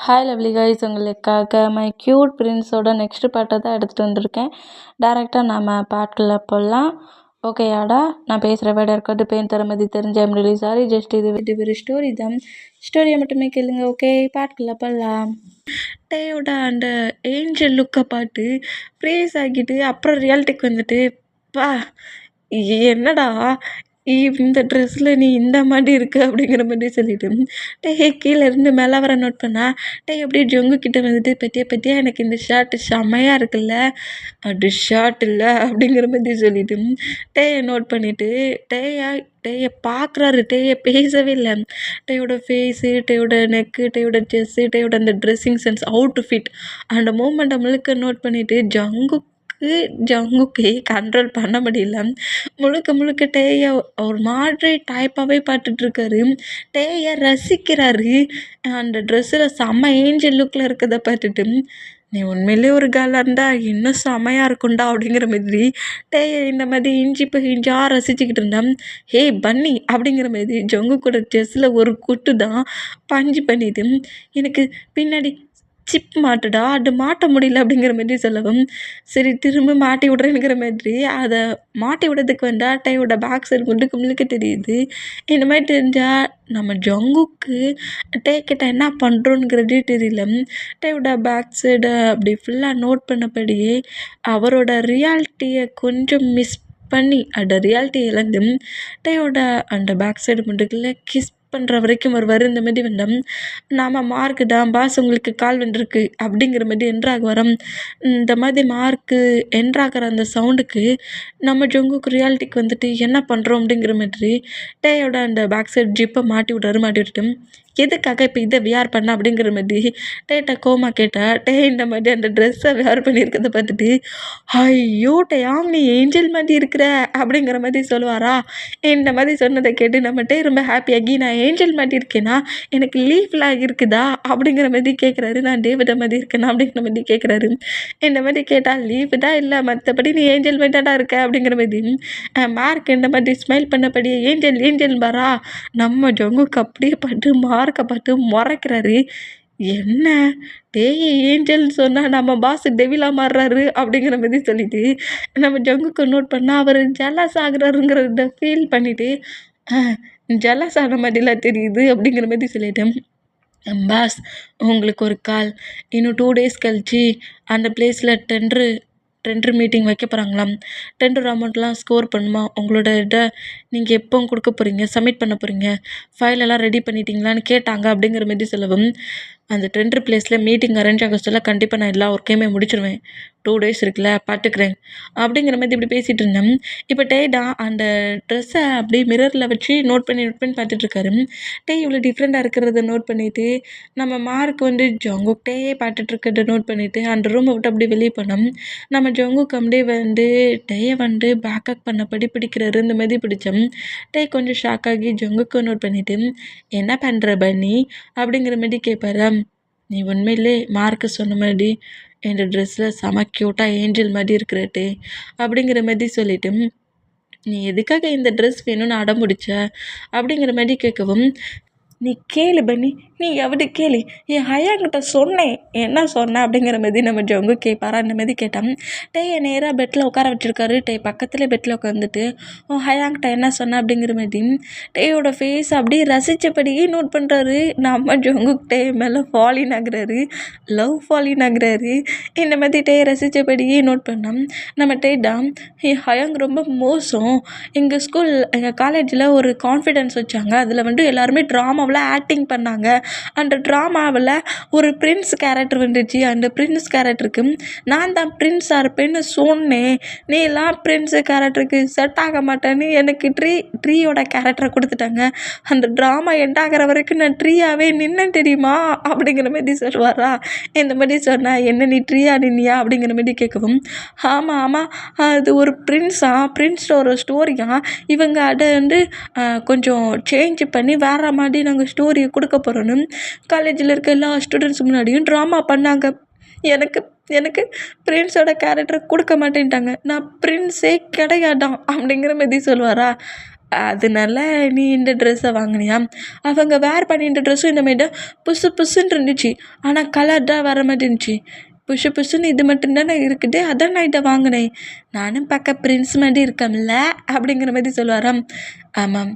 Hi lovely guys, உங்களுக்காக my cute பிரின்ஸோட next பாட்டை தான் எடுத்துகிட்டு வந்திருக்கேன். டேரெக்டாக நம்ம பாட்டுக்குள்ளே போடலாம். ஓகேயாடா, நான் பேசுகிற வேட இருக்கிறது பேன் தரமதி தெரிஞ்ச ரிலீஸ் சாரி ஜஸ்ட் இது ஒரு ஸ்டோரி தான். ஸ்டோரியை மட்டுமே கேளுங்க. ஓகே, பாட்டுக்குள்ளே போடலாம். டேயோட அந்த ஏஞ்சல் லுக்கை பாட்டு ப்ரேஸ் ஆகிட்டு அப்புறம் ரியாலிட்டிக்கு வந்துட்டு பா என்னடா இந்த ட்ரெஸ்ஸில் நீ இந்த மாதிரி இருக்க அப்படிங்கிற மாதிரி சொல்லிட்டு டே கீழே இருந்து மேலே வர நோட் பண்ணா டே அப்படியே ஜொங்கு கிட்ட வந்துட்டு பற்றியா எனக்கு இந்த ஷர்ட் செம்மையாக இருக்குல்ல, அது ஷர்ட் இல்லை அப்படிங்கிற மாதிரி சொல்லிட்டு டேயை நோட் பண்ணிவிட்டு டேயை பார்க்குறாரு. டேயை பேசவே இல்லை. டேயோட ஃபேஸு, டேயோட நெக்கு, டேயோட செஸ்ஸு, டேயோட அந்த ட்ரெஸ்ஸிங் சென்ஸ், அவுட் ஃபிட் அந்த மூமெண்ட்டை முழுக்க நோட் பண்ணிவிட்டு ஜங்குக்கே கண்ட்ரோல் பண்ண முடியல. முழுக்க டேயை ஒரு மாதிரி டைப்பாகவே பார்த்துட்ருக்காரு. டேயை ரசிக்கிறாரு. அந்த ட்ரெஸ்ஸில் செம்ம ஏஞ்சல் லுக்கில் இருக்கிறத பார்த்துட்டு நீ உண்மையிலே ஒரு கேர்ளாக இருந்தால் இன்னும் செம்மையாக இருக்கும்டா அப்படிங்கிற மாதிரி டேயை இந்த மாதிரி இஞ்சாக ரசிச்சுக்கிட்டு இருந்தேன். ஹே பன்னி அப்படிங்கிற மாதிரி ஜங்கு கூட ட்ரெஸ்ஸில் ஒரு குட்டு தான் பஞ்சு பண்ணிட்டு எனக்கு பின்னாடி சிப் மாட்டுடா, அது மாட்ட முடியல அப்படிங்கிற மாதிரி சொல்லவும் சரி திரும்ப மாட்டி விட்றேங்கிற மாதிரி அதை மாட்டி விடுறதுக்கு வந்தால் டேயோட பேக் சைடு முழுக்க தெரியுது. இந்த மாதிரி தெரிஞ்சால் நம்ம ஜங்குக்கு டே கிட்ட என்ன பண்ணுறோங்கிறதே தெரியல. டேயோட பேக் சைடை அப்படி ஃபுல்லாக நோட் பண்ணபடியே அவரோட ரியாலிட்டியை கொஞ்சம் மிஸ் பண்ணி அந்த ரியாலிட்டி இழந்து டேயோட அந்த பேக் சைடு முண்டுக்குள்ள கிஸ் பண்ணுற வரைக்கும் வருவார். இந்த மாதிரி வந்தோம் நாம் மார்க்கு தான் பாஸ் உங்களுக்கு கால் வந்துருக்கு அப்படிங்கிற மாதிரி என்ட்ராக வரோம். இந்த மாதிரி மார்க்கு என்ட்ராகிற அந்த சவுண்டுக்கு நம்ம ஜங்குக்கு ரியாலிட்டிக்கு வந்துட்டு என்ன பண்ணுறோம் அப்படிங்கிற மாதிரி டேயோட அந்த பேக் சைடு ஜிப்பை மாட்டி விட்டுட்டு எதுக்காக இப்போ இதை வியர் பண்ண அப்படிங்கிற மாதிரி டேட்டை கோமா கேட்டால் டே இந்த மாதிரி அந்த ட்ரெஸ்ஸை வியர் பண்ணியிருக்கிறத பார்த்துட்டு ஐயோ டேயாம் நீ ஏஞ்சல் மாதிரி இருக்கிற அப்படிங்கிற மாதிரி சொல்லுவாரா. இந்த மாதிரி சொன்னதை கேட்டு நம்ம டே ரொம்ப ஹாப்பியாகி நான் ஏஞ்சல் மாதிரி இருக்கேனா, எனக்கு லீவ்லாம் இருக்குதா அப்படிங்கிற மாதிரி கேட்குறாரு. நான் டேவிட மாதிரி இருக்கேனா அப்படிங்கிற மாதிரி கேட்குறாரு. இந்த மாதிரி கேட்டால் லீவு தான் இல்லை, மற்றபடி நீ ஏஞ்சல் மாதிரி தான் இருக்க அப்படிங்கிற மாதிரி மார்க் இந்த மாதிரி ஸ்மைல் பண்ணபடியே ஏஞ்சல் பாரா நம்ம ஜங்குக்கு அப்படியே பார்த்து மார்க்கை பார்த்து முறைக்கிறாரு. என்ன டேய் ஏஞ்சல்னு சொன்னால் நம்ம பாஸ் டெவிலாக மாறுறாரு அப்படிங்கிற மாதிரி சொல்லிட்டு நம்ம ஜங்குக்கு நோட் பண்ணால் அவர் ஜெலஸ் ஆகுறாருங்கிறத ஃபீல் பண்ணிவிட்டு ஜெலஸ் ஆன மாதிரிலாம் தெரியுது அப்படிங்கிற மாதிரி சொல்லிட்டேன். பாஸ் உங்களுக்கு ஒரு கால், இன்னும் 2 days கழிச்சு அந்த பிளேஸில் டெண்டர் மீட்டிங் வைக்க போகிறாங்களாம். டெண்டர் அமௌண்ட்லாம் ஸ்கோர் பண்ணுமா, உங்களோட இதை நீங்கள் எப்போ கொடுக்க போகிறீங்க, சப்மிட் பண்ண போகிறீங்க, ஃபைலெல்லாம் ரெடி பண்ணிட்டீங்களான்னு கேட்டாங்க அப்படிங்கிற மாதிரி சொல்லவும் அந்த டெண்டர் பிளேஸில் மீட்டிங் அரேஞ்ச் ஆக சொல்ல கண்டிப்பாக நான் எல்லா ஒர்க்கையுமே முடிச்சிடுவேன், 2 days இருக்குல்ல பார்த்துக்கிறேன் அப்படிங்கிற மாதிரி இப்படி பேசிகிட்டு இருந்தேன். இப்போ டேடா அந்த ட்ரெஸ்ஸை அப்படியே மிரரில் வச்சு நோட் பண்ணி பார்த்துட்ருக்காரு. டே இவ்வளோ டிஃப்ரெண்ட்டாக இருக்கிறத நோட் பண்ணிவிட்டு நம்ம மார்க் வந்து ஜங்குக் டேயே பார்த்துட்ருக்கிறத நோட் பண்ணிவிட்டு அந்த ரூமை விட்டு அப்படியே வெளியே போனோம். நம்ம ஜங்குக்கு அப்படியே வந்து டேயை வந்து பேக்கப் பண்ணபடி பிடிக்கிறாரு. இந்த மாதிரி பிடிச்சோம். டே கொஞ்சம் ஷாக் ஆகி ஜங்குக்கு நோட் பண்ணிவிட்டு என்ன பண்ணுற பன்னி அப்படிங்கிற மாதிரி கேட்பாரு. நீ உண்மையிலே மார்க்கு சொன்ன மாதிரி என் ட்ரெஸ்ஸில் செம க்யூட்டாக ஏஞ்சல் மாதிரி இருக்கிறட்டே அப்படிங்கிற மாதிரி சொல்லிவிட்டு நீ எதுக்காக இந்த ட்ரெஸ் வேணும்னு அடம் முடிச்ச அப்படிங்கிற மாதிரி கேட்கவும் நீ கேளு பன்னி, நீ எவ்வளோ கேளு, என் ஹயாங்கிட்ட சொன்னேன், என்ன சொன்னேன் அப்படிங்கிற மாதிரி நம்ம ஜங்கு கேட்பாரா. அந்த மாதிரி கேட்டான். டேயை நேராக பெட்டில் உட்கார வச்சுருக்காரு. டே பக்கத்தில் பெட்டில் உட்காந்துட்டு ஹயாங்கிட்ட என்ன சொன்னேன் அப்படிங்கிற மாதிரி டேயோட ஃபேஸ் அப்படியே ரசித்தபடியே நோட் பண்ணுறாரு. நம்ம ஜங்கு டே மேலே ஃபாலின் ஆகுறாரு, லவ் ஃபாலின் ஆகுறாரு. இந்த மாதிரி டேயை ரசித்தபடியே நோட் பண்ணோம். நம்ம டே தான் என் ஹயாங் ரொம்ப மோசம், எங்கள் காலேஜில் ஒரு கான்ஃபிடென்ஸ் வச்சாங்க, அதில் வந்து எல்லாருமே ட்ராமாவில் ஆக்டிங் பண்ணாங்க, அந்த ட்ராமாவில் ஒரு பிரின்ஸ் கேரக்டர் வந்துச்சு, அந்த பிரின்ஸ் கேரக்டருக்கு நான் தான் பிரின்ஸாக இருப்பேன்னு சொன்னேன், நீ எல்லாம் பிரின்ஸு கேரக்டருக்கு செட் ஆக மாட்டேன்னு எனக்கு ட்ரீயோட கேரக்டரை கொடுத்துட்டாங்க, அந்த ட்ராமா எண்டாகிற வரைக்கும் நான் ட்ரீயாகவே நின்னேன் தெரியுமா அப்படிங்கிற மாதிரி சொல்லுவாரா. இந்த மாதிரி சொன்னேன், என்ன நீ ட்ரீயா நின்னியா அப்படிங்கிற மாதிரி கேட்கவும் ஆமாம் அது ஒரு பிரின்ஸோட ஒரு ஸ்டோரியா, இவங்க அதை வந்து கொஞ்சம் சேஞ்ச் பண்ணி வேறு மாதிரி நாங்கள் ஸ்டோரியை கொடுக்க போகிறோன்னு காலேஜில் இருக்க எல்லா ஸ்டூடெண்ட்ஸ் முன்னாடியும் ட்ராமா பண்ணாங்க. எனக்கு பிரின்ஸோட கேரக்டர் கொடுக்க மாட்டேன்ட்டாங்க, நான் பிரின்ஸே கிடையாதான் அப்படிங்கிற மாதிரி சொல்லுவாரா. அதனால நீ இந்த ட்ரெஸ்ஸை வாங்கினியா? அவங்க வேர் பண்ணிட்ட ட்ரெஸ்ஸும் இந்த மாதிரி தான் புசு புசுன்னு இருந்துச்சு. ஆனால் கலர் தான் வர மாதிரி இருந்துச்சு. புஷு புஷுன்னு இது மட்டும்தானே இருக்குது, அதான் நான் இதை வாங்கினேன். நானும் பார்க்க பிரின்ஸ் மாதிரி இருக்கேன்ல அப்படிங்கிற மாதிரி சொல்லுவாராம். ஆமாம்,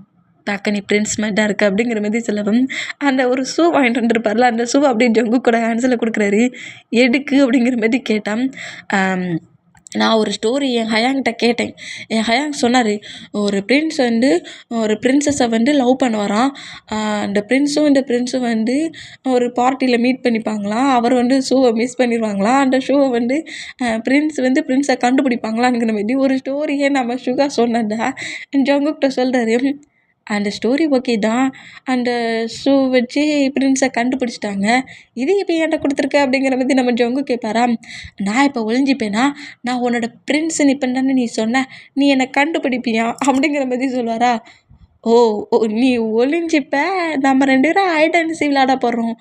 பார்க்க நீ பிரின்ஸ் மாதிரி தான் இருக்க அப்படிங்கிற மாதிரி சொல்லவும், அந்த ஒரு ஷூ வாங்கிட்டு வந்துருப்பார்ல, அந்த ஷூ அப்படியே ஜங்கு கூட ஹேண்ட்ஸில் கொடுக்குறாரு. எதுக்கு அப்படிங்கிற மாதிரி கேட்டான். நான் ஒரு ஸ்டோரி என் ஹயாங்கிட்ட கேட்டேன். என் ஹயாங் சொன்னார், ஒரு பிரின்ஸ் வந்து ஒரு பிரின்சஸை வந்து லவ் பண்ணுவாராம். அந்த பிரின்ஸும் இந்த பிரின்ஸும் வந்து ஒரு பார்ட்டியில் மீட் பண்ணிப்பாங்களாம். அவர் வந்து ஷூவை மிஸ் பண்ணிடுவாங்களாம். அந்த ஷூவை வந்து பிரின்ஸ் வந்து பிரின்ஸை கண்டுபிடிப்பாங்களாங்கிற மாதிரி ஒரு ஸ்டோரியை நம்ம சுகா சொன்னதா ஜங்குக்கிட்ட சொல்கிறாரு. அந்த ஸ்டோரி ஓகே தான், அந்த ஷூ வச்சு பிரின்ஸை கண்டுபிடிச்சிட்டாங்க. இது இப்போ என்கிட்ட கொடுத்துருக்க அப்படிங்கிற மாதிரி நம்ம ஜங்கு கேட்பாரா. நான் இப்போ ஒளிஞ்சிப்பேனா? நான் உன்னோட பிரின்ஸுன்னு இப்போ தானே நீ சொன்ன, நீ என்னை கண்டுபிடிப்பியா அப்படிங்கிற மாதிரி சொல்லுவாரா. ஓ ஓ நீ ஒளிஞ்சிப்ப, நம்ம 2 பேரும் ஹைட் அண்ட் சீக் விளையாட போகிறோம்.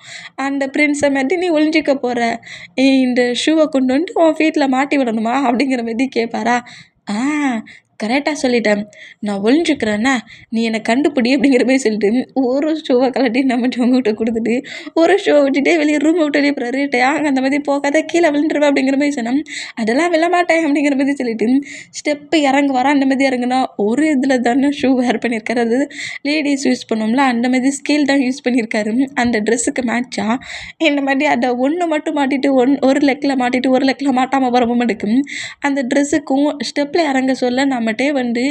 அந்த பிரின்ஸை மாதிரி நீ ஒளிஞ்சிக்க போகிற, இந்த ஷூவை கொண்டு வந்து உன் வீட்டில் மாட்டி விடணுமா அப்படிங்கிற மாதிரி கேட்பாரா. ஆ கரெக்டாக சொல்லிட்டேன், நான் ஒளிஞ்சிக்கிறேன்னா நீ என்னை கண்டுபிடி அப்படிங்கிற மாதிரி சொல்லிட்டு ஒரு ஷூவை கலட்டி நம்ம ஜங்குகிட்ட கொடுத்துட்டு ஒரு ஷோ விட்டுட்டே வெளியே ரூமை விட்டு வெளியே போகிறாரு. டேங்க அந்த மாதிரி போகாத, கீழே விழுந்துருவேன் அப்படிங்கிற மாதிரி சொன்னேன். அதெல்லாம் விழ மாட்டேன் அப்படிங்கிற மாதிரி சொல்லிட்டு ஸ்டெப்பு இறங்க வர அந்த மாதிரி இறங்குனா ஒரு இதில் தானே ஷூ வேர் பண்ணியிருக்காரு. அது லேடிஸ் யூஸ் பண்ணோம்ல, அந்த மாதிரி ஸ்கேல் தான் யூஸ் பண்ணியிருக்காரு. அந்த ட்ரெஸ்ஸுக்கு மேட்சாக இந்த மாதிரி அதை ஒன்று மட்டும் மாட்டிட்டு ஒரு லெக்கில் மாட்டிட்டு ஒரு லெக்கில் மாட்டாமல் வர மூமெண்ட்டுக்கு அந்த ட்ரெஸ்ஸுக்கும் ஸ்டெப்பில் இறங்க சொல்ல நம்மகிட்டே வந்து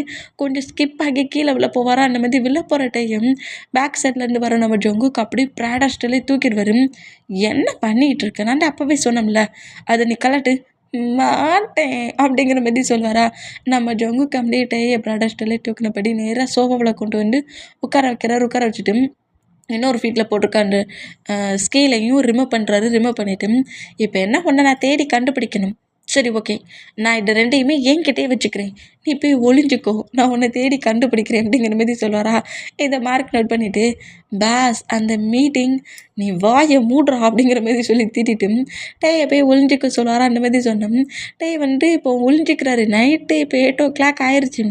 கொஞ்சம் ஸ்கிப் ஆகி கீழே விழ போவாரா. அந்த மாதிரி விழ போகிற டைம் பேக் சைட்லேருந்து வர நம்ம ஜங்குக்கு அப்படியே ப்ராடா ஸ்டைலே தூக்கிடுவார். என்ன பண்ணிகிட்டு இருக்கேன், நான் அப்போவே சொன்னோம்ல அதை நீ கலட்டு, மாட்டேன் அப்படிங்கிற மாதிரி சொல்லுவாரா. நம்ம ஜங்குக்கு அப்படியே டையை ப்ராடா ஸ்டைலே தூக்கினபடி நேராக சோஃபாவில் கொண்டு வந்து உட்கார வச்சுட்டு இன்னொரு ஃபீட்டில் போட்டிருக்க அந்த ஸ்கேலையும் ரிமூவ் பண்ணுறாரு. ரிமூவ் பண்ணிவிட்டு இப்போ என்ன பண்ண, நான் தேடி கண்டுபிடிக்கணும். சரி ஓகே, நான் இந்த 2யுமே என்கிட்டயே வச்சுக்கிறேன், நீ போய் ஒளிஞ்சிக்கோ, நான் உன்னை தேடி கண்டுபிடிக்கிறேன் அப்படிங்கிற மாதிரி சொல்லுவாரா. இதை மார்க் நோட் பண்ணிவிட்டு பாஸ் அந்த மீட்டிங் நீ வாயை மூடுறா அப்படிங்கிற மாதிரி சொல்லி திட்டிட்டு டேயை போய் ஒளிஞ்சிக்க சொல்லுவாரா. அந்த மாதிரி சொன்னோம். டே வந்து இப்போ ஒளிஞ்சிக்கிறாரு. நைட்டு இப்போ 8 ஆயிடுச்சு.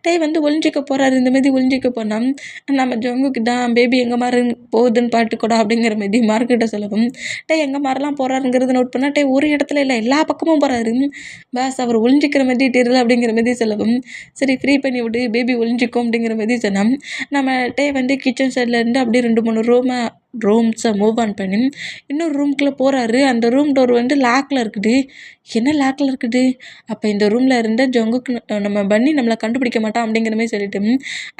டே வந்து ஒளிஞ்சிக்க போகிறாரு. இந்த மாதிரி ஒளிஞ்சிக்க போனால் நம்ம ஜங்குக்கு தான் பேபி எங்கே மாறு போகுதுன்னு பாட்டுக்கூடா அப்படிங்கிற மாதிரி மார்க்கிட்ட சொல்லவும் டே எங்கே மாறலாம் போகிறாருங்கிறத நோட் பண்ணால் டே ஒரு இடத்துல இல்லை எல்லா பக்கமும் போகிறாரு. பாஸ் அவர் ஒளிஞ்சிக்கிற மாதிரி தெரியல அப்படிங்கிற மாதிரி சொல்லவும் சரி ஃப்ரீ பண்ணி விட்டு பேபி ஒளிஞ்சிக்கும் அப்படிங்கிற மாதிரி சொன்னோம். நம்ம டே வந்து கிச்சன் சைட்லேருந்து அப்படியே 2-3 ரூம்ஸை மூவ் ஆன் பண்ணி இன்னொரு ரூம்குள்ளே போகிறாரு. அந்த ரூம் டோர் வந்து லாக்கில் இருக்குது. என்ன லாக்கில் இருக்குது, அப்போ இந்த ரூமில் இருந்த ஜங்குக்கு நம்ம பண்ணி நம்மளை கண்டுபிடிக்க மாட்டான் அப்படிங்கிற மாதிரி சொல்லிட்டு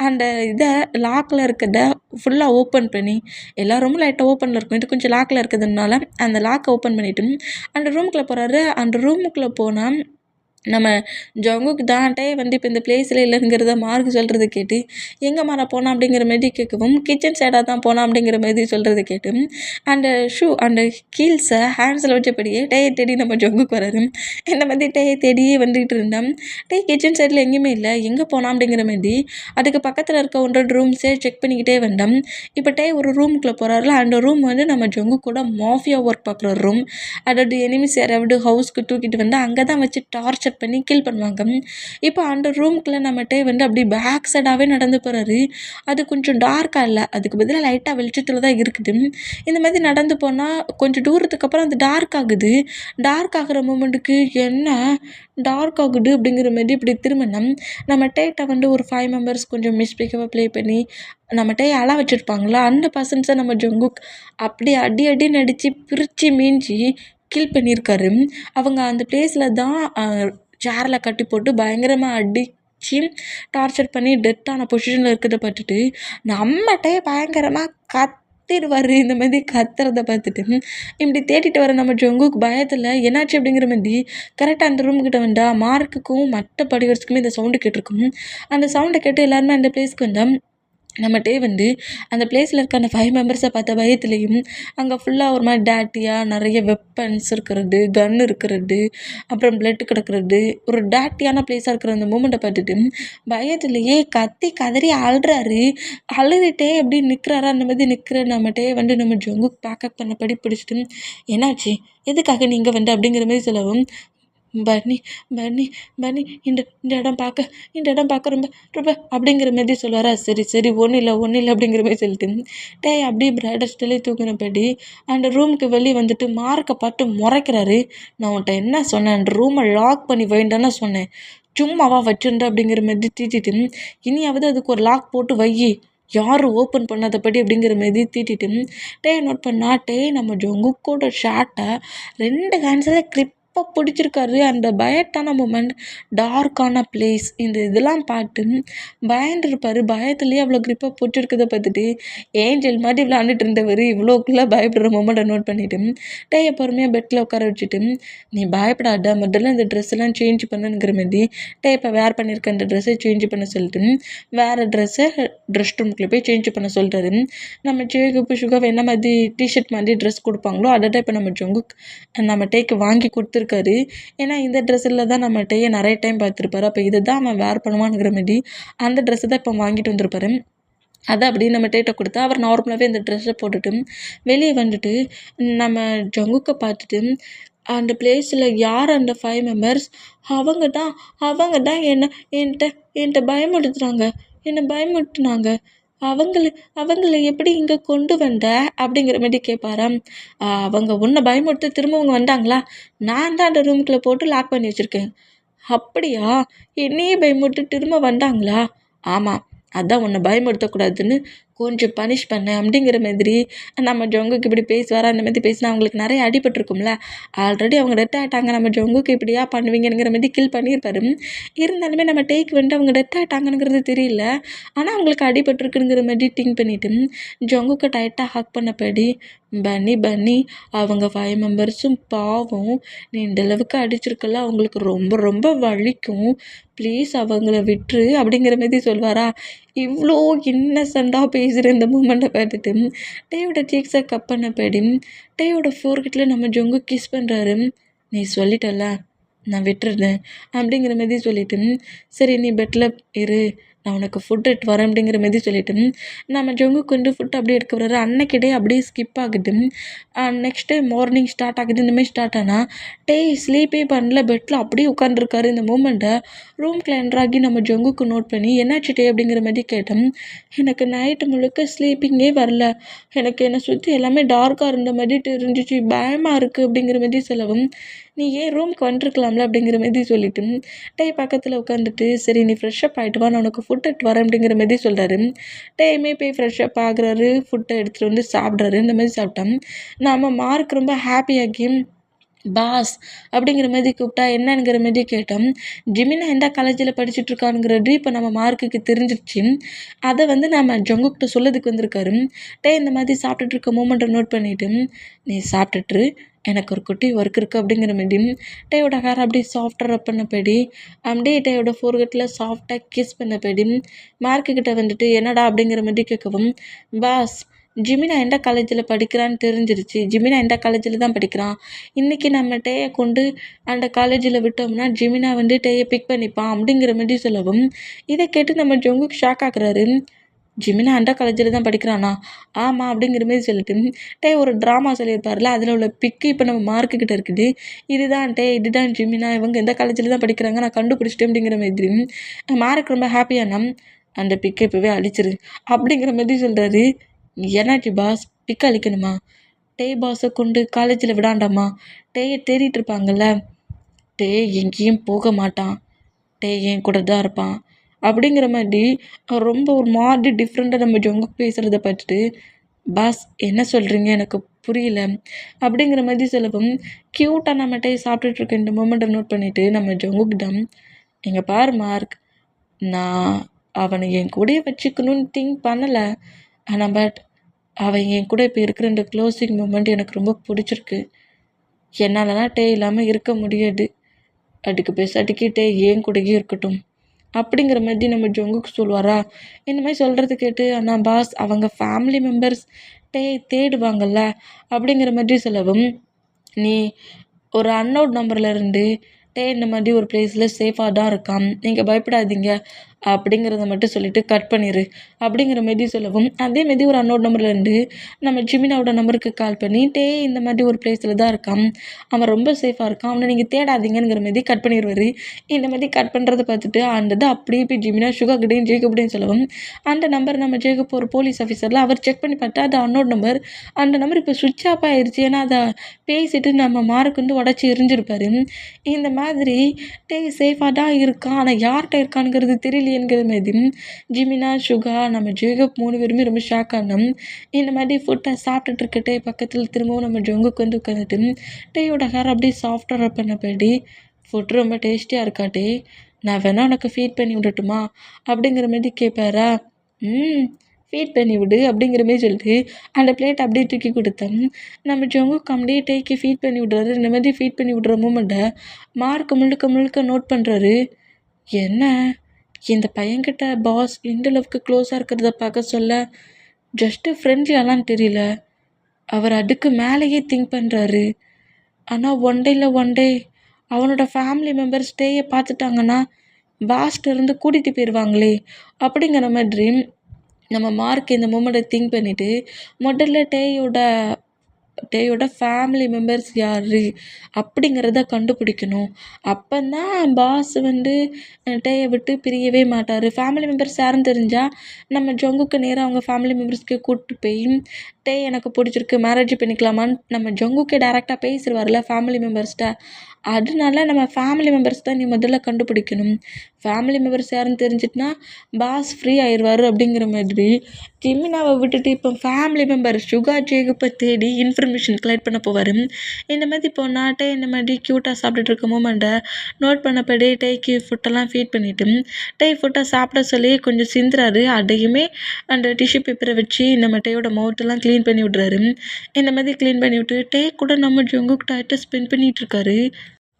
அந்த இதை லாக்கில் இருக்கிறத ஃபுல்லாக ஓப்பன் பண்ணி எல்லா ரூமும் லைட்டாக ஓப்பனில் இருக்கும், இது கொஞ்சம் லாக்கில் இருக்கிறதுனால அந்த லாக்கை ஓப்பன் பண்ணிவிட்டு அந்த ரூமுக்குள்ளே போகிறாரு. அந்த ரூமுக்குள்ளே போனால் நம்ம ஜங்குக்கு தான்ட்டே வந்து இப்போ இந்த பிளேஸில் இல்லைங்கிறத மார்க் சொல்கிறத கேட்டு எங்கே மாற போனான் அப்படிங்கிற மாதிரி கேட்கவும் கிச்சன் சைடாக தான் போனான் அப்படிங்கிற மாதிரி சொல்கிறத கேட்டு அந்த ஷூ அந்த ஹீல்ஸை ஹேண்ட்ஸில் வச்சபடியே டேயை தேடி நம்ம ஜங்குக்கு வராரு. இந்த மாதிரி டேயை தேடியே வந்துக்கிட்டு இருந்தேன். டே கிச்சன் சைடில் எங்கேயுமே இல்லை, எங்கே போனான் அப்படிங்கிற மாதிரி அதுக்கு பக்கத்தில் இருக்க 1-2 ரூம்ஸே செக் பண்ணிக்கிட்டே வந்தோம். இப்போ டே ஒரு ரூமுக்குள்ளே போகிறாருல, அந்த ரூம் வந்து நம்ம ஜங்கு கூட மாஃபியா ஒர்க் பார்க்குற ரூம். அதாவது எனிமிஸ் யாராவது ஹவுஸ்க்கு தூக்கிட்டு வந்து அங்கே தான் வச்சு டார்ச்சர் பண்ணி கில் பண்ணுவாங்க. இப்போ அந்த ரூம்குள்ளே நம்மகிட்ட வந்து அப்படி பேக் சைடாகவே நடந்து போகிறாரு. அது கொஞ்சம் டார்க்காக இல்லை, அதுக்கு பதிலாக லைட்டாக வெளிச்சத்தில் தான் இருக்குது. இந்த மாதிரி நடந்து போனால் கொஞ்சம் தூரத்துக்கு அப்புறம் அது டார்க் ஆகுது. டார்க் ஆகிற மூமெண்ட்டுக்கு என்ன டார்க் ஆகுது அப்படிங்கிற மாதிரி இப்படி திரும்பினோம். நம்ம டேட்டை வந்து ஒரு 5 மெம்பர்ஸ் கொஞ்சம் மிஸ்டேக்காக ப்ளே பண்ணி நம்ம டே அழ வச்சுருப்பாங்களா, அந்த பர்சன்ஸை நம்ம ஜங்குக் அப்படி அடி நடித்து பிரித்து மீஞ்சி கில் பண்ணியிருக்காரு. அவங்க அந்த பிளேஸில் தான் சேரில் கட்டி போட்டு பயங்கரமாக அடித்து டார்ச்சர் பண்ணி டெத்தான பொசிஷனில் இருக்கிறத பார்த்துட்டு நம்மகிட்டே பயங்கரமாக கத்திடுவார். இந்த மாதிரி கத்துறத பார்த்துட்டு இப்படி தேடிட்டு வர நம்ம ஜங்குக்கு பயத்தில் என்னாச்சு அப்படிங்கிற மாதிரி கரெக்டாக அந்த ரூம்கிட்ட வந்தால் மார்க்குக்கும் மற்ற படிவர்ஸுக்குமே இந்த சவுண்டு கேட்டிருக்கும். அந்த சவுண்டை கேட்டு எல்லாருமே அந்த பிளேஸ்க்கு வந்தால் நம்மகிட்டே வந்து அந்த பிளேஸில் இருக்க அந்த 5 மெம்பர்ஸை பார்த்த பயத்துலேயும் அங்கே ஃபுல்லாக ஒரு மாதிரி டேட்டியாக நிறைய வெப்பன்ஸ் இருக்கிறது, கன் இருக்கிறது, அப்புறம் பிளட் கிடக்கிறது, ஒரு டேட்டியான பிளேஸாக இருக்கிற அந்த மூமெண்ட்டை பார்த்துட்டு பயத்துலேயே கத்தி கதறி அழுறாரு. அழுதுகிட்டே எப்படி நிற்கிறாரா, அந்த மாதிரி நிற்கிற நம்மகிட்டே வந்து நம்ம ஜங்குக்கு பேக்கப் பண்ணபடி பிடிச்சிட்டு என்னாச்சு, எதுக்காக நீங்கள் வந்து அப்படிங்கிற மாதிரி சொல்லவும் பன்னி பன்னி பன்னி இந்த இந்த இடம் பார்க்க இந்த இடம் பார்க்க ரொம்ப ரொம்ப அப்படிங்கிற மாதிரி சொல்லுவாரா. சரி சரி ஒன்றும் இல்லை ஒன்றும் இல்லை அப்படிங்கிற மாதிரி சொல்லிட்டு டேய் அப்படியே பிரைடல் ஸ்டிலே தூக்கினபடி அந்த ரூமுக்கு வெளியே வந்துட்டு மார்க்கை பார்த்து முறைக்கிறாரு. நான் உன்ட்ட என்ன சொன்னேன், அந்த ரூமை லாக் பண்ணி வைண்டானே சொன்னேன், சும்மாவா வச்சிருந்த அப்படிங்கிற மாதிரி தீட்டிட்டு இனியாவது அதுக்கு ஒரு லாக் போட்டு வை, யாரும் ஓப்பன் பண்ணாதபடி அப்படிங்கிற மாதிரி தீட்டிட்டு டேய் நோட் பண்ணா டேய் நம்ம ஜொங்குக்கோட ஷார்ட்டை 2 ஹேண்ட்ஸில் கிளிப்பாக பிடிச்சிருக்காரு. அந்த பயட்டான மூமெண்ட், டார்க்கான பிளேஸ், இந்த இதெல்லாம் பார்த்து பயந்துருப்பார். பயத்துலேயே அவ்வளோ கிரிப்பாக பிடிச்சிருக்கதை பார்த்துட்டு ஏஞ்சல் மாதிரி விளாண்டுட்டு இருந்தவர் இவ்வளோக்குள்ளே பயப்படுற மூமெண்ட்டை நோட் பண்ணிவிட்டு டேயை பொறுமையாக பெட்டில் உட்கார வச்சுட்டு நீ பயப்படாத, முதல்ல இந்த ட்ரெஸ்ஸெல்லாம் சேஞ்ச் பண்ணுங்கிற மாதிரி டே இப்போ வேர் பண்ணியிருக்க அந்த ட்ரெஸ்ஸை சேஞ்ச் பண்ண சொல்லிட்டு வேறு ட்ரெஸ்ஸை ரெஸ்ட் ரூம்குள்ளே போய் சேஞ்ச் பண்ண சொல்லிட்டாரு. நம்ம ஜேகுப்பு சுகாவை என்ன மாதிரி டிஷர்ட் மாதிரி ட்ரெஸ் கொடுப்பாங்களோ அதை இப்போ நம்ம ஜொங்குக் நம்ம டேக்கு வாங்கி கொடுத்துருக்காரு. ஏன்னா இந்த ட்ரெஸ்ஸில் தான் நம்ம டேயை நிறைய டைம் பார்த்துருப்பாரு. அப்போ இதை தான் அவன் வேர் பண்ணுவானுங்கிற மாதிரி அந்த ட்ரெஸ்ஸை தான் இப்போ வாங்கிட்டு வந்திருப்பாரு. அதை அப்படி நம்ம டேட்டை கொடுத்தா அவர் நார்மலாகவே இந்த ட்ரெஸ்ஸை போட்டுட்டு வெளியே வந்துட்டு நம்ம ஜொங்குக்கை பார்த்துட்டு அந்த பிளேஸில் யார் அந்த 5 மெம்பர்ஸ் அவங்க தான் என்கிட்ட பயமுறுத்துனாங்க அவங்கள எப்படி இங்கே கொண்டு வந்த அப்படிங்கிற மாதிரி கேட்பாராம். அவங்க உன்னை பயமுறுத்த திரும்ப அவங்க வந்தாங்களா, நான் தான் அந்த ரூமுக்குள்ளே போட்டு லாக் பண்ணி வச்சுருக்கேன். அப்படியா, என்னையே பயமுறுத்து திரும்ப வந்தாங்களா, ஆமாம் அதான் உன்னை பயமுறுத்தக்கூடாதுன்னு கொஞ்சம் பனிஷ் பண்ணேன் அப்படிங்கிற மாதிரி நம்ம ஜொங்குக்கு இப்படி பேசுவாரா. அந்த மாதிரி பேசினா அவங்களுக்கு நிறைய அடிபட்டிருக்கும்ல, ஆல்ரெடி அவங்க டெத் ஆகிட்டாங்க, நம்ம ஜொங்குக்கு இப்படியா பண்ணுவீங்கிற மாதிரி கில் பண்ணியிருப்பாரு. இருந்தாலுமே நம்ம டேக் வந்துட்டு அவங்க டெத் ஆகிட்டாங்கங்கிறது தெரியல, ஆனால் அவங்களுக்கு அடிபட்டிருக்குங்கிற மாதிரி திங்க் பண்ணிவிட்டு ஜொங்குக்கு டைட்டாக ஹக் பண்ணப்படி பன்னி அவங்க 5 மெம்பர்ஸும் பாவம், நீ இந்த அளவுக்கு அடிச்சிருக்கல, அவங்களுக்கு ரொம்ப ரொம்ப வலிக்கும், ப்ளீஸ் அவங்கள விட்டுரு அப்படிங்கிற மாதிரி சொல்வாரா. இவ்வளோ இன்னசெண்டாக பேசுகிற இந்த மூமெண்ட்டை பார்த்துட்டு டேயோட சீக்ஸை கப் பண்ணப்படி டேயோட ஃபோர்கிட்டில் நம்ம ஜொங்கு கிஸ் பண்ணுறாரு. நீ சொல்லிட்டல, நான் விட்டுருந்தேன் அப்படிங்கிற மாதிரி சொல்லிட்டு சரி நீ பெட்டில் இரு, நான் உனக்கு ஃபுட் எடுத்து வரேன் அப்படிங்கிற மாதிரி சொல்லிட்டு நம்ம ஜொங்கு கொஞ்சம் ஃபுட் அப்படியே எடுக்க வர்றாரு. அன்னைக்கிட்டே அப்படியே ஸ்கிப் ஆகுது. நெக்ஸ்ட் டே மார்னிங் ஸ்டார்ட் ஆகுது. இந்தமாதிரி ஸ்டார்ட் ஆனால் ஸ்லீப்பே பண்ணல, பெட்டில் அப்படியே உட்காந்துருக்காரு. இந்த மூமெண்ட்டை ரூம்குள்ள என்ட்ராகி நம்ம ஜொங்குக்கு நோட் பண்ணி என்னாச்சு டே அப்படிங்கிற மாதிரி கேட்டோம். எனக்கு நைட்டு முழுக்க ஸ்லீப்பிங்கே வரல, எனக்கு என்னை சுற்றி எல்லாமே டார்க்காக இருந்த மாதிரி தெரிஞ்சிச்சு, பயமாக இருக்குது அப்படிங்கிற மாதிரி சொல்லவும் நீ ஏன் ரூமுக்கு வந்துருக்கலாம்ல அப்படிங்கிற மாதிரி சொல்லிட்டு பக்கத்தில் உட்காந்துட்டு சரி நீ ஃப்ரெஷ்ஷப் ஆகிட்டு வா, நான் உனக்கு ஃபுட் எடுத்து வரேன் அப்படிங்கிற மாதிரி சொல்கிறாரு. டைமே போய் ஃப்ரெஷ்ஷப் ஆகுறாரு, ஃபுட்டை எடுத்துகிட்டு வந்து சாப்பிட்றாரு. இந்த மாதிரி சாப்பிட்டோம். நம்ம மார்க் ரொம்ப ஹாப்பியாகி பாஸ் அப்படிங்கிற மாதிரி கூப்பிட்டா என்னங்கிற மாதிரி கேட்டோம். ஜிமினா எந்த காலேஜில் படிச்சுட்ருக்கானுங்கிறது இப்போ நம்ம மார்க்குக்கு தெரிஞ்சிருச்சு. அதை நம்ம ஜொங்குக்கிட்ட சொல்லதுக்கு வந்திருக்காரு. இந்த மாதிரி சாப்பிட்டுட்டு இருக்க மூமெண்ட்டை நோட் பண்ணிவிட்டு நீ சாப்பிட்டுட்டு எனக்கு ஒரு குட்டி ஒர்க் இருக்குது அப்படிங்கிற மாதிரி டேயோட ஹேர் அப்படியே சாஃப்டாக ரப் பண்ணப்படி அப்படியே டேயோட ஃபோர்கட்டில் சாஃப்டாக கிஸ் பண்ணப்படி மார்க்குக்கிட்ட வந்துட்டு என்னடா அப்படிங்கிற மாதிரி கேட்கவும் பாஸ் ஜிமினா எந்த காலேஜில் படிக்கிறான்னு தெரிஞ்சிருச்சு, ஜிமினா எந்த காலேஜில் தான் படிக்கிறான், இன்றைக்கி நம்ம டேயை கொண்டு அந்த காலேஜில் விட்டோம்னா ஜிமினா வந்து டேயை பிக் பண்ணிப்பான் அப்படிங்கிற மாதிரி சொல்லவும் இதை கேட்டு நம்ம ஜொங்குக்கு ஷாக் ஆக்குறாரு. ஜிமினா அந்த காலேஜில் தான் படிக்கிறானா, ஆமாம் அப்படிங்கிற மாதிரி சொல்லிட்டு ஒரு ட்ராமா சொல்லியிருப்பார்ல, அதில் உள்ள பிக்கு இப்போ நம்ம மார்க்குக்கிட்ட இருக்குது. இதுதான் ஜிமினா, இவங்க எந்த காலேஜில் தான் படிக்கிறாங்க, நான் கண்டுபிடிச்சிட்டேன் அப்படிங்கிற மாதிரி மார்க் ரொம்ப ஹாப்பியானா அந்த பிக்கை இப்போவே அழிச்சிரு அப்படிங்கிற மாதிரி சொல்கிறாரு. என்னாச்சு பாஸ், பிக் அழிக்கணுமா, பாஸை கொண்டு காலேஜில் விடாண்டாமா, டேயை தேடிட்டு இருப்பாங்கல்ல, எங்கேயும் போக மாட்டான், என் கூட தான் இருப்பான் அப்படிங்கிற மாதிரி ரொம்ப ஒரு மாதிரி டிஃப்ரெண்ட்டாக நம்ம ஜொங்கு பேசுகிறத பார்த்துட்டு பாஸ் என்ன சொல்கிறீங்க எனக்கு புரியல அப்படிங்கிற மாதிரி சொல்லவும் க்யூட்டாக நம்மகிட்டே சாப்பிட்டுட்ருக்க இந்த மூமெண்ட்டை நோட் பண்ணிவிட்டு நம்ம ஜொங்குக்கிட்ட இங்கே பாரு மார்க், நான் அவனை என் கூடயே வச்சுக்கணும்னு திங்க் பண்ணலை, ஆனால் பட் அவன் என் கூட இப்போ இருக்கிற இந்த க்ளோசிங் மூமெண்ட் எனக்கு ரொம்ப பிடிச்சிருக்கு, என்னாலலாம் இல்லாமல் இருக்க முடியாது, அதுக்கு பேசாட்டிக்கு என் கூடயே இருக்கட்டும் அப்படிங்கிற மாதிரி நம்ம ஜொங்குக்கு சொல்லுவாரா. இந்த மாதிரி சொல்கிறது கேட்டு ஆனால் பாஸ் அவங்க ஃபேமிலி மெம்பர்ஸ் தேடுவாங்கல்ல அப்படிங்கிற மாதிரி சொல்லவும் நீ ஒரு அன்னோட் நம்பரில் இருந்து இந்த மாதிரி ஒரு பிளேஸில் சேஃபாக தான் இருக்கான், நீங்கள் பயப்படாதீங்க அப்படிங்கிறத மட்டும் சொல்லிவிட்டு கட் பண்ணிடு அப்படிங்கிற மாரி சொல்லவும், அதே மாரி ஒரு அன்னோன் நம்பர்லேருந்து நம்ம ஜிமினாவோட நம்பருக்கு கால் பண்ணி, இந்த மாதிரி ஒரு பிளேஸில் தான் இருக்கான், அவன் ரொம்ப சேஃபாக இருக்கான், அவனை நீங்கள் தேடாதீங்கங்கிற மாரி கட் பண்ணிடுவார். இந்த மாதிரி கட் பண்ணுறத பார்த்துட்டு அந்த இது அப்படியே போய் ஜிமினா சுகாக்கிட்டையும் ஜேக்கப்டையும் சொல்லவும், அந்த நம்பர் நம்ம ஜேக்கப் ஒரு போலீஸ் ஆஃபீஸரில் அவர் செக் பண்ணி பார்த்தா அது அன்னோன் நம்பர். அந்த நம்பர் இப்போ சுவிட்ச் ஆஃப் ஆயிடுச்சு. ஏன்னா அதை பேசிட்டு நம்ம மார்க் வந்து உடச்சி எரிஞ்சிருப்பார். இந்த மாதிரி சேஃபாக தான் இருக்கான், ஆனால் யார்கிட்ட இருக்கானுங்கிறது தெரியலையேங்கிற மாதிரி ஜிமினா, சுகா, நம்ம ஜேக்கப் 3 பேருமே ரொம்ப ஷாக் ஆனோம். இந்த மாதிரி ஃபுட்டை சாப்பிட்டுட்டு இருக்கட்டே பக்கத்தில் திரும்பவும் நம்ம ஜங்குக்கு வந்து உட்காந்துட்டு டேயோட ஹேர் அப்படியே சாஃப்டாக ரப் பண்ணப்படி, ஃபுட் ரொம்ப டேஸ்டியாக இருக்காட்டே, நான் வேணா உனக்கு ஃபீட் பண்ணி விடட்டுமா அப்படிங்கிற மாதிரி கேட்பாரா. ஃபீட் பண்ணி விடு அப்படிங்கிற மாரி சொல்லிட்டு அந்த பிளேட் அப்படியே தூக்கி கொடுத்தேன். நம்ம ஜங்குக்கு அப்படியே டேக்கு ஃபீட் பண்ணி விட்றாரு. இந்த மாதிரி ஃபீட் பண்ணி விட்ற மூமெண்ட்டை மார்க் முழுக்க முழுக்க நோட் பண்ணுறாரு. என்ன இந்த பையன்கிட்ட பாஸ் எந்த அளவுக்கு க்ளோஸாக இருக்கிறத பார்க்க சொல்ல, ஜஸ்ட்டு ஃப்ரெண்ட்லியாலாம் தெரியல, அவர் அதுக்கு மேலேயே திங்க் பண்ணுறாரு. ஆனால் ஒன் டே அவனோட ஃபேமிலி மெம்பர்ஸ் டேயை பார்த்துட்டாங்கன்னா பாஸ்ட் இருந்து கூட்டிகிட்டு போயிடுவாங்களே அப்படிங்கிற மாதிரி நம்ம மார்க் இந்த மூமெண்ட்டை திங்க் பண்ணிவிட்டு முதல்ல டேயோட ஃபேமிலி மெம்பர்ஸ் யார் அப்படிங்கிறத கண்டுபிடிக்கணும். அப்போதான் பாஸ் வந்து டேயை விட்டு பிரியவே மாட்டார். ஃபேமிலி மெம்பர்ஸ் யாருன்னு தெரிஞ்சால் நம்ம ஜங்குக்கு நேராக அவங்க ஃபேமிலி மெம்பர்ஸ்க்கு கூப்பிட்டு போய் டே எனக்கு பிடிச்சிருக்கு மேரேஜ் பண்ணிக்கலாமான்னு நம்ம ஜங்குக்கே டேரெக்டாக பேசிடுவார்ல ஃபேமிலி மெம்பர்ஸ்கிட்ட. அதனால நம்ம ஃபேமிலி மெம்பர்ஸ் தான் நீ முதல்ல கண்டுபிடிக்கணும். ஃபேமிலி மெம்பர்ஸ் யாருன்னு தெரிஞ்சிட்டுனா பாஸ் ஃப்ரீ ஆயிடுவார் அப்படிங்கிற மாதிரி ஜிமினாவை விட்டுட்டு இப்போ ஃபேமிலி மெம்பர் சுகா ஜேக்கப்பை தேடி இன்ஃபர்மேஷன் கலெக்ட் பண்ண போவார். இந்த மாதிரி போனால் இந்த மாதிரி க்யூட்டாக சாப்பிட்டுட்டு இருக்க மூமெண்ட்டை நோட் பண்ணப்படி டேக்கு ஃபுட்டெல்லாம் ஃபீட் பண்ணிவிட்டு ஃபுட்டை சாப்பிட சொல்லி கொஞ்சம் சிந்துறாரு. அதையுமே அந்த டிஷ்யூ பேப்பரை வச்சு நம்ம டேயோட மவுத்தெல்லாம் க்ளீன் பண்ணி விட்றாரு. இந்த மாதிரி க்ளீன் பண்ணி விட்டு டே கூட நம்ம ஜங்குக்கு டைத்தை ஸ்பெண்ட் பண்ணிகிட்ருக்காரு.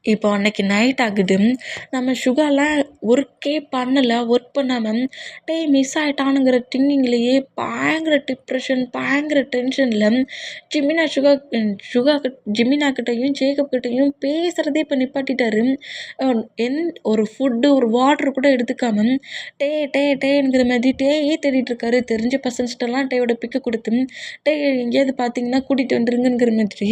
இப்போ அன்னைக்கு நைட் ஆகுது. நம்ம சுகாலாம் ஒர்க்கே பண்ணலை. ஒர்க் பண்ணாமல் மிஸ் ஆகிட்டானுங்கிற திங்கிங்லேயே பயங்கர டிப்ரெஷன், பயங்கர டென்ஷனில் ஜிமினா கிட்டேயும் ஜேக்கப் கிட்டேயும் பேசுகிறதே இப்போ நிப்பாட்டிட்டாரு. ஒரு ஃபுட்டு ஒரு வாட்ரு கூட எடுத்துக்காமல் டேங்கிற மாதிரி டேயே தேடிட்டுருக்காரு. தெரிஞ்ச பர்சன்ஸ்டெல்லாம் டேயோட பிக்கை கொடுத்து எங்கேயாவது பார்த்தீங்கன்னா கூட்டிகிட்டு வந்துருங்கிற மாதிரி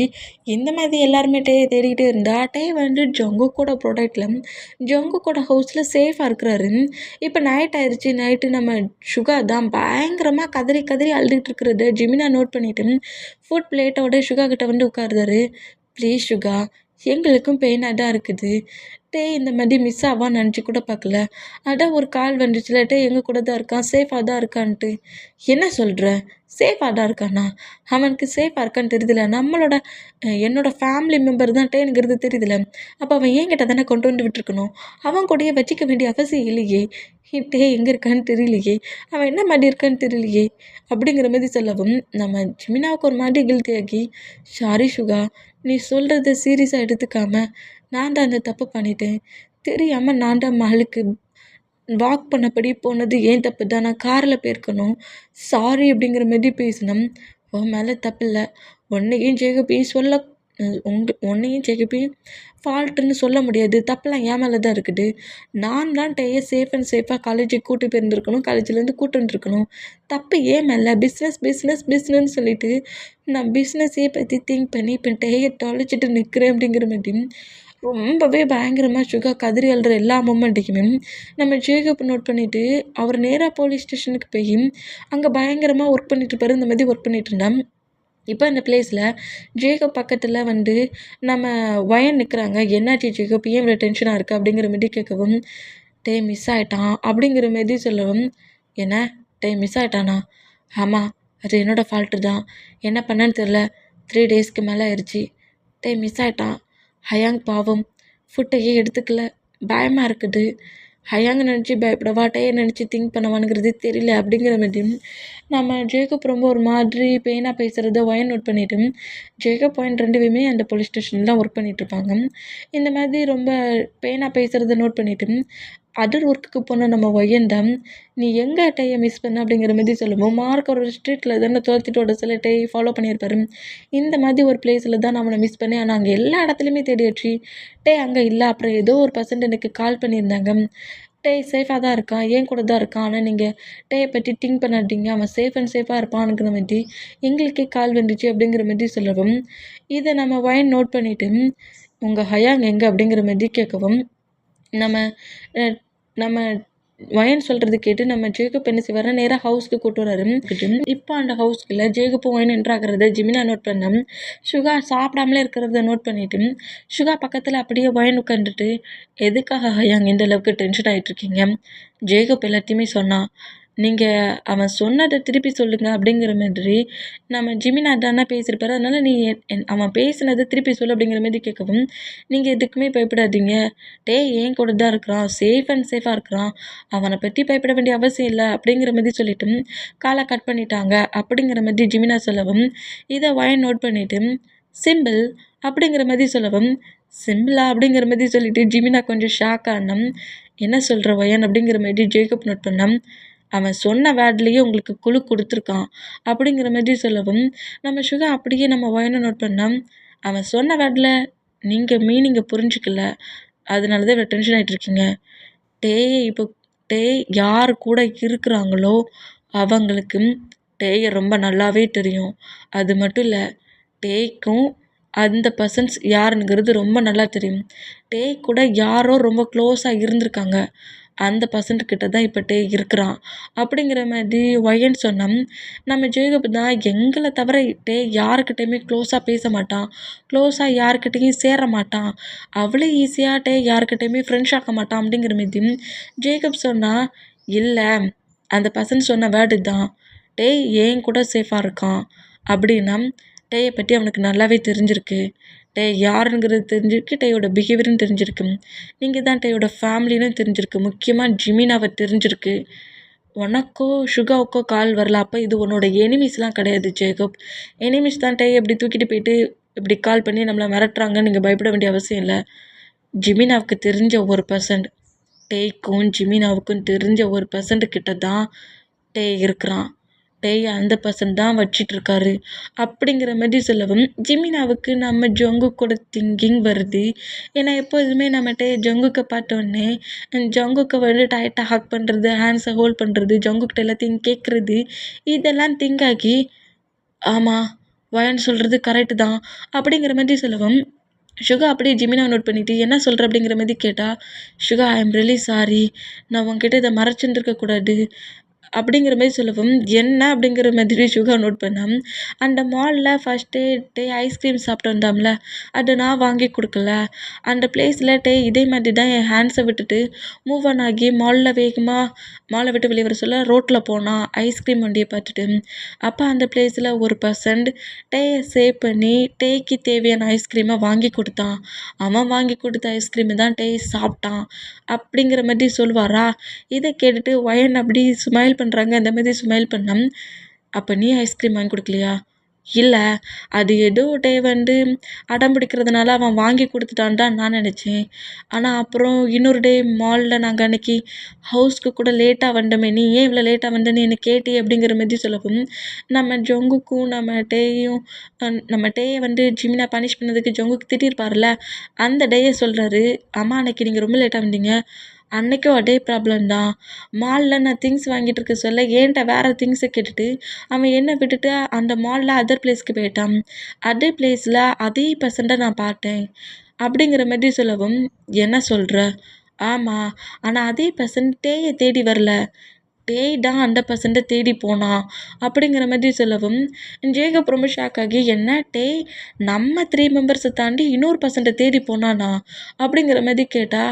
இந்த மாதிரி எல்லாருமே தேடிக்கிட்டே இருந்தா வந்து ஜங்குக்கோட ப்ராடக்டில் ஜங்குக்கோட ஹவுஸில் சேஃபாக இருக்கிறாரு. இப்போ நைட் ஆயிடுச்சு. நைட்டு நம்ம சுகா தான் பயங்கரமாக கதறி கதறி அழுதுகிட்டு இருக்கிறது ஜிமினா நோட் பண்ணிவிட்டு ஃபுட் பிளேட்டோட சுகா கிட்ட வந்து உட்காருதாரு. ப்ளீஸ் சுகா, எங்களுக்கும் பெயினாக தான் இருக்குது. இந்த மாதிரி மிஸ் ஆவான்னு நினச்சி கூட பார்க்கல. அதான் ஒரு கால் வந்துச்சுல எங்கள் கூட தான் இருக்கான், சேஃபாக தான் இருக்கான்ட்டு. என்ன சொல்கிற? சேஃபாக தான் இருக்கானா? அவனுக்கு சேஃபாக இருக்கான்னு தெரியுதுல. என்னோட ஃபேமிலி மெம்பர் தான் டேங்கிறது தெரியுதுல. அப்போ அவன் என்கிட்ட தானே கொண்டு வந்து விட்டுருக்கணும். அவன் கூடயே வச்சிக்க வேண்டிய அவசியம் இல்லையே. எங்கே இருக்கான்னு தெரியலையே, அவன் என்ன மாதிரி இருக்கான்னு தெரியலையே அப்படிங்கிற மாதிரி சொல்லவும் நம்ம ஜிமினாவுக்கு ஒரு மாதிரி கில்ட்டியாகி, சாரி சுகா, நீ சொல்கிறத சீரியஸாக எடுத்துக்காம நான் தான் அந்த தப்பு பண்ணிட்டேன். தெரியாமல் நான் தான் மகளுக்கு வாக் பண்ணபடி போனது ஏன் தப்பு தான். நான் காரில் போயிருக்கணும். சாரி அப்படிங்கிற மாதிரி பேசினோம். உன் மேலே தப்பு இல்லை. உன்னையும் ஜேகப்பையும் ஃபால்ட்டுன்னு சொல்ல முடியாது. தப்பெல்லாம் என் மேலே தான் இருக்குது. நான் தான் சேஃப் அண்ட் சேஃபாக காலேஜுக்கு கூட்டு போயிருந்துருக்கணும். காலேஜ்லேருந்து கூட்டு வந்துருக்கணும். தப்பு ஏன் மேலே? பிஸ்னஸ்ன்னு சொல்லிட்டு நான் பிஸ்னஸே பற்றி திங்க் பண்ணி இப்போ தொலைச்சிட்டு நிற்கிறேன் அப்படிங்கிற மாதிரி ரொம்பவே பயங்கரமாக சுகா கதறி அழுற எல்லா மூமெண்ட்டுக்குமே நம்ம ஜேக்கப் நோட் பண்ணிவிட்டு அவர் நேராக போலீஸ் ஸ்டேஷனுக்கு போய் அங்கே பயங்கரமாக ஒர்க் பண்ணிட்டுருப்பாரு. இந்த மாதிரி ஒர்க் பண்ணிகிட்டு இருந்தான். இப்போ இந்த பிளேஸில் ஜேக்கப் பக்கத்தில் வந்து நம்ம வயன் நிற்கிறாங்க. என்னாச்சு ஜேக்கப், ஏன் இவ்வளோ டென்ஷனாக இருக்குது அப்படிங்கிற மாதிரி கேட்கவும், மிஸ் ஆகிட்டான் அப்படிங்கிற மாதிரி சொல்லவும், என்ன மிஸ் ஆகிட்டானா? ஆமாம், அது என்னோடய ஃபால்ட்டு தான். என்ன பண்ணேன்னு தெரில. 3 டேஸ்க்கு மேலே ஆயிடுச்சு. மிஸ் ஆகிட்டான். ஹயாங் பாவம் ஃபுட்டையே எடுத்துக்கல. பயமாக இருக்குது. ஹயாங்க நினச்சி பயப்படவா, நினச்சி திங்க் பண்ணவானுங்கிறது தெரியல அப்படிங்கிற மாதிரி நம்ம ஜேக்கப் ரொம்ப ஒரு மாதிரி பெயினாக பேசுகிறத ஒயன் நோட் பண்ணிவிட்டு ஜேக்கப் ஒயன் 2 பேருமே அந்த போலீஸ் ஸ்டேஷனில் தான் ஒர்க் பண்ணிகிட்ருப்பாங்க. இந்த மாதிரி ரொம்ப பெயினாக பேசுகிறத நோட் பண்ணிவிட்டு அதர் ஒர்க்குக்கு போன நம்ம ஒயன் தான், நீ எங்கே மிஸ் பண்ண அப்படிங்கிற மாதிரி சொல்லுவோம். மார்க் ஒரு ஸ்ட்ரீட்டில் தானே துரத்திட்டோட சில ஃபாலோ பண்ணியிருப்பாரு. இந்த மாதிரி ஒரு பிளேஸில் தான் நான் அவனை மிஸ் பண்ணேன். ஆனால் அங்கே எல்லா இடத்துலையுமே தேடியாச்சு. அங்கே இல்லை. அப்புறம் ஏதோ ஒரு பர்சன்ட் எனக்கு கால் பண்ணியிருந்தாங்க. டேய் சேஃபாக தான் இருக்கான், என் கூட தான் இருக்கான். ஆனா நீங்க டேய பத்தி திங்க் பண்ணாதீங்க. அவன் சேஃப் அண்ட் சேஃபா இருப்பான்ங்கிற மாரி எங்களுக்கே கால் வந்துச்சு அப்படிங்கிற மாரி சொல்லவும், இத நம்ம ஒயன் நோட் பண்ணிட்டு, "உங்க ஹயாங் எங்க?" அப்படிங்கிற மாரி கேட்கவும், நம்ம அ நம்ம ஒயன் சொல்றது கேட்டு நம்ம ஜேக்கப் என்ன செய்வாருன்னா, நேரா ஹவுஸ்க்கு கூட்டு வராரு. இப்போ அந்த ஹவுஸ்க்குள்ள ஜேக்கப்பும் ஒயனும் என்டர் ஆகுறத ஜிமினா நோட் பண்ண, சுகா சாப்பிடாமலே இருக்கிறத நோட் பண்ணிட்டு, சுகா பக்கத்துல அப்படியே ஒயன் உட்காந்துட்டு, "எதுக்காக ஹயாங் இந்த அளவுக்கு டென்ஷன் ஆயிட்டு இருக்கீங்க?" ஜேக்கப் எல்லாத்தையுமே சொன்னான். "நீங்க அவன் சொன்னத திருப்பி சொல்லுங்க." அப்படிங்கிற மாதிரி நம்ம ஜிமினா தானே பேசியிருப்பாரு. அதனால நீ அவன் பேசினத திருப்பி சொல்லு அப்படிங்கிற மாரி கேட்கவும், "நீங்க எதுக்குமே பயப்படாதீங்க. டேய் என் கூட தான் இருக்கிறான். சேஃப் அண்ட் சேஃபா இருக்கிறான். அவன பத்தி பயப்பட வேண்டிய அவசியம் இல்ல." அப்படிங்கிற மாரி சொல்லிட்டு கால கட் பண்ணிட்டாங்க. அப்படிங்கிற மாதிரி ஜிமினா சொல்லவும், இத ஒயன் நோட் பண்ணிட்டு, "சிம்பிள்" அப்படிங்கிற மாரி சொல்லவும், "சிம்பிளா?" அப்படிங்கிற மாரி சொல்லிட்டு ஜிமினா கொஞ்சம் ஷாக் ஆனம். "என்ன சொல்ற ஒயன்?" அப்படிங்கிற மாரி ஜேக்கப் நோட் பண்ணான். "அவன் சொன்ன வேர்ட்லயே உங்களுக்கு குழு குடுத்துருக்கான்." அப்படிங்கிற மாதிரி சொல்லவும், நம்ம சுகா அப்படியே நம்ம ஒயன நோட் பண்ணா, "அவன் சொன்ன வேர்ட்ல நீங்க மீனிங்க புரிஞ்சுக்கல. அதனால தான் இவ்வளோ டென்ஷன் ஆயிட்டு இருக்கீங்க. டேய் இப்போ டேய் யார் கூட இருக்கிறாங்களோ அவங்களுக்கு டேய ரொம்ப நல்லாவே தெரியும். அது மட்டும் இல்ல, டேய்க்கும் அந்த பெர்சன்ஸ் யாருங்கிறது ரொம்ப நல்லா தெரியும். டேய் கூட யாரோ ரொம்ப க்ளோஸா இருந்திருக்காங்க. அந்த பெர்சன்ட் கிட்ட தான் இப்ப டேய் இருக்கிறான்." அப்படிங்கிற மாதிரி ஒயன் சொன்னா, நம்ம ஜேக்கப் தான் எங்கள தவிர டேய் யாருக்கிட்டயுமே க்ளோஸா பேச மாட்டான். க்ளோஸா யார்கிட்டயும் சேர மாட்டான். அவ்வளோ ஈஸியா டேய் யார்கிட்டயுமே ஃப்ரெண்ட்ஸ் ஆக்க மாட்டான் அப்படிங்கிற மாதிரி ஜேக்கப் சொன்னா, "இல்ல அந்த பெர்சன் சொன்ன வேர்ட் இதான். டேய் என் கூட சேஃபா இருக்கான்." அப்படின்னா டேய பத்தி அவனுக்கு நல்லாவே தெரிஞ்சிருக்கு. டேய் யாருங்கிறது தெரிஞ்சிருக்கு. டேயோட பிஹேவியரும் தெரிஞ்சிருக்கு. நீங்க தான் டேயோட ஃபேமிலின்னு தெரிஞ்சிருக்கு. முக்கியமா ஜிமினாவ தெரிஞ்சிருக்கு. உனக்கோ சுகாவுக்கோ கால் வரல. அப்ப இது உன்னோட எனிமீஸ்லாம் கிடையாது ஜேக்கப். எனிமீஸ் தான் டேய இப்படி தூக்கிட்டு போயிட்டு இப்படி கால் பண்ணி நம்மள மிரட்டுறாங்கன்னு நீங்க பயப்பட வேண்டிய அவசியம் இல்ல. ஜிமினாவுக்கு தெரிஞ்ச ஒரு பெர்சன்ட், டேய்க்கும் ஜிமினாவுக்கும் தெரிஞ்ச ஒரு பெர்சன்ட் கிட்ட தான் டேய் இருக்கிறான். டேய் அந்த பெர்சன்ட் தான் வச்சிட்ருக்காரு." அப்படிங்கிற மாதிரி சொல்லவும், ஜிமினாவுக்கு நம்ம ஜங்குக் கூட திங்கிங் வருது. ஏன்னா எப்போதுமே நம்ம ஜங்குக்க பார்த்தோன்னே, ஜங்குக்க வந்து டைட்டா ஹக் பண்ணுறது, ஹேண்ட்ஸை ஹோல்ட் பண்ணுறது, ஜங்குக்கிட்ட எல்லாத்தையும் கேட்குறது, இதெல்லாம் திங்க் ஆகி, "ஆமா வயன் சொல்கிறது கரெக்டு தான்." அப்படிங்கிற மாதிரி சொல்லவும், சுகா அப்படியே ஜிமினாவ நோட் பண்ணிட்டு, "என்ன சொல்ற?" அப்படிங்கிற மாதிரி கேட்டா, "சுகா ஐ அம் ரியலி சாரி. நான் உன்கிட்ட இத மறைச்சிருந்திருக்க கூடாது." அப்படிங்கிற மாரி சொல்லவும், "என்ன?" அப்படிங்கிற மாதிரி சுகா நோட் பண்ணா, "அந்த மால்ல ஃபர்ஸ்ட் டே ஐஸ்கிரீம் சாப்பிட்டு வந்தாம்ல, அத நான் வாங்கி குடுக்கல. அந்த பிளேஸ்ல இதே மாதிரி தான் என் ஹேண்ட்ஸை விட்டுட்டு மூவ் ஆன் ஆகி மாலை விட்டு வெளிய வர சொல்ல ரோட்ல போனான் ஐஸ்கிரீம் வண்டிய பார்த்துட்டு. அப்ப அந்த பிளேஸ்ல ஒரு பெர்சன்ட் டேய சேவ் பண்ணி டேக்கு தேவையான ஐஸ்கிரீம வாங்கி குடுத்தான். அவன் வாங்கி குடுத்த ஐஸ்கிரீம தான் டே சாப்பிட்டான்." அப்படிங்கிற மாதிரி சொல்லுவாரா? இத கேட்டுட்டு ஒயன் அப்படி ஸ்மைல் பண்றாங்க. அந்த மாதிரி ஸ்மைல் பண்ணா, "அப்ப நீ ஐஸ்கிரீம் வாங்கி குடுக்கலையா?" "இல்ல. அது ஏதோ டே வந்து அடம் பிடிக்கிறதுனால அவன் வாங்கி குடுத்துட்டான்னு தான் நான் நெனச்சேன். ஆனா அப்புறம் இன்னொரு டே மால்ல நாங்க அன்னைக்கு ஹவுஸ்க்கு கூட லேட்டா வந்தோமே, நீ ஏன் இவ்வளோ லேட்டா வந்தன்னு என்ன கேட்டியே?" அப்படிங்கிற மாதிரி சொல்லவும், நம்ம ஜங்குக்கும் நம்ம டேய வந்து ஜிமினா பனிஷ் பண்ணதுக்கு ஜங்குக் திட்டியிருப்பார்ல, அந்த டேய சொல்றாரு. "ஆமா அன்னைக்கு நீங்க ரொம்ப லேட்டா வந்தீங்க. அன்னைக்கும் அதே ப்ராப்ளம் தான். மால்ல நான் திங்ஸ் வாங்கிட்டு இருக்க சொல்ல என்ட்ட வேற திங்ஸை கேட்டுட்டு அவன் என்னை விட்டுட்டு அந்த மால்ல அதர் பிளேஸ்க்கு போயிட்டான். அதே பிளேஸில் அதே பர்சன்ட்டை நான் பார்த்தேன்." அப்படிங்கிற மாதிரி சொல்லவும், "என்ன சொல்கிற?" "ஆமாம். ஆனால் அதே பர்சன் டேயை தேடி வரல. டேய் தான் அந்த பர்சன்ட்டை தேடி போனான்." அப்படிங்கிற மாதிரி சொல்லவும், ஜேகப் ரொம்ப ஷாக் ஆகி, "என்ன டேய் நம்ம 3 மெம்பர்ஸை தாண்டி இன்னொரு பர்சன்ட்டை தேடி போனானா?" அப்படிங்கிற மாதிரி கேட்டா,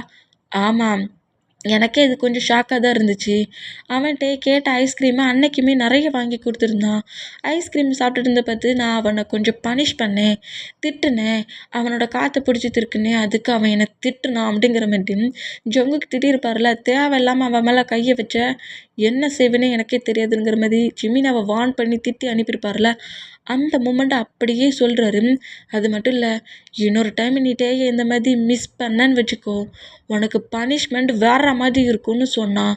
"ஆமாம். எனக்கே இது கொஞ்சம் ஷாக்காக தான் இருந்துச்சு. அவன்ட்ட கேட்ட ஐஸ்கிரீமை அன்னைக்குமே நிறைய வாங்கி கொடுத்துருந்தான். ஐஸ்கிரீம் சாப்பிட்டுட்டு இருந்த பார்த்து நான் அவனை கொஞ்சம் பனிஷ் பண்ணேன், திட்டுனேன். அவனோட காற்றை பிடிச்சி திருக்குனேன். அதுக்கு அவன் என்னை திட்டுனான்." அப்படிங்கிற மாதிரி ஜங்குக்கு திட்டியிருப்பார்ல, தேவையில்லாமல் அவன் மேலே கையை வச்ச என்ன செய்வேனே எனக்கே தெரியாதுங்கிற மாதிரி ஜிமினாவை வார்ன் பண்ணி திட்டி அனுப்பியிருப்பார்ல, அந்த மூமெண்ட்டை அப்படியே சொல்கிறாரு. "அது மட்டும் இல்லை, இன்னொரு டைம் நீ டேயை இந்த மாதிரி மிஸ் பண்ணன்னு வச்சுக்கோ, உனக்கு பனிஷ்மெண்ட் வேற மாதிரி இருக்கும்னு சொன்னான்."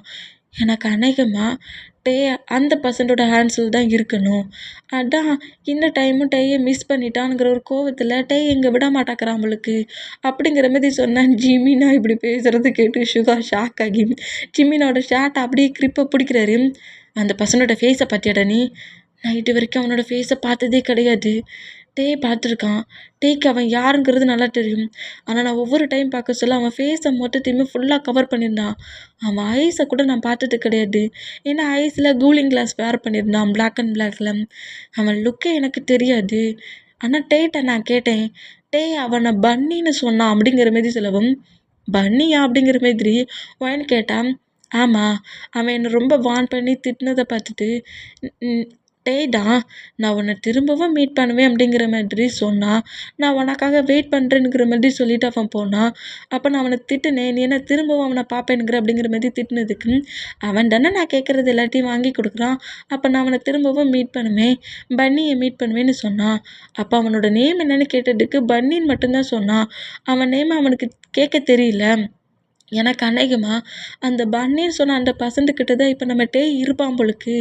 எனக்கு அநேகமாக டே அந்த பர்சனோட ஹேண்ட்ஸில் தான் இருக்கணும். அதான் இந்த டைமும் டேயை மிஸ் பண்ணிட்டானுங்கிற ஒரு கோவத்தில் டே இங்கே விட மாட்டாக்குறான் அவளுக்கு அப்படிங்கிற மாதிரி சொன்னேன். ஜிமினா இப்படி பேசுகிறது கேட்டு சுகா ஷாக் ஆகி ஜிமினோட ஷார்ட்டை அப்படியே கிரிப்பை பிடிக்கிறாரு. அந்த பர்சனோட ஃபேஸை பார்த்தியாடா நீ? நைட்டு வரைக்கும் அவனோட ஃபேஸை பார்த்ததே கிடையாது. டே பார்த்துருக்கான். டேக்கு அவன் யாருங்கிறது நல்லா தெரியும். ஆனால் நான் ஒவ்வொரு டைம் பார்க்க சொல்ல அவன் ஃபேஸை மொத்தத்தையுமே ஃபுல்லாக கவர் பண்ணியிருந்தான். அவன் ஐஸை கூட நான் பார்த்தது கிடையாது. ஏன்னா ஐஸில் கூலிங் கிளாஸ் வேர் பண்ணியிருந்தான் பிளாக் அண்ட் பிளாக்ல. அவன் லுக்கே எனக்கு தெரியாது. ஆனால் டேட்டை நான் கேட்டேன். டே அவனை பன்னின்னு சொன்னான் அப்படிங்கிற மாதிரி சொல்லவும், பன்னியா அப்படிங்கிற மாதிரி ஒயன்னு கேட்டான். ஆமாம், அவன் என்னை ரொம்ப வார்ன் பண்ணி திட்டினதை பார்த்துட்டு டேடா நான் உன்னை திரும்பவும் மீட் பண்ணுவேன் அப்படிங்கிற மாதிரி சொன்னான். நான் உனக்காக வெயிட் பண்ணுறேங்கிற மாதிரி சொல்லிட்டு அவன் போனான். அப்போ நான் அவனை திட்டுனேன். நீ என்ன திரும்பவும் அவனை பார்ப்பேனுங்கிற அப்படிங்கிற மாதிரி திட்டினதுக்கு அவன் தானே நான் கேட்குறது எல்லாத்தையும் வாங்கி கொடுக்குறான். அப்போ நான் அவனை திரும்பவும் மீட் பண்ணுவேன், பன்னியை மீட் பண்ணுவேன்னு சொன்னான். அப்போ அவனோட நேம் என்னன்னு கேட்டதுக்கு பன்னின்னு மட்டும்தான் சொன்னான். அவன் நேம் அவனுக்கு கேட்க தெரியல. எனக்கு அநேகமாக அந்த பன்னின்னு சொன்ன அந்த பசந்துக்கிட்ட தான் இப்போ நம்ம டே இருப்பான் போலுக்கு.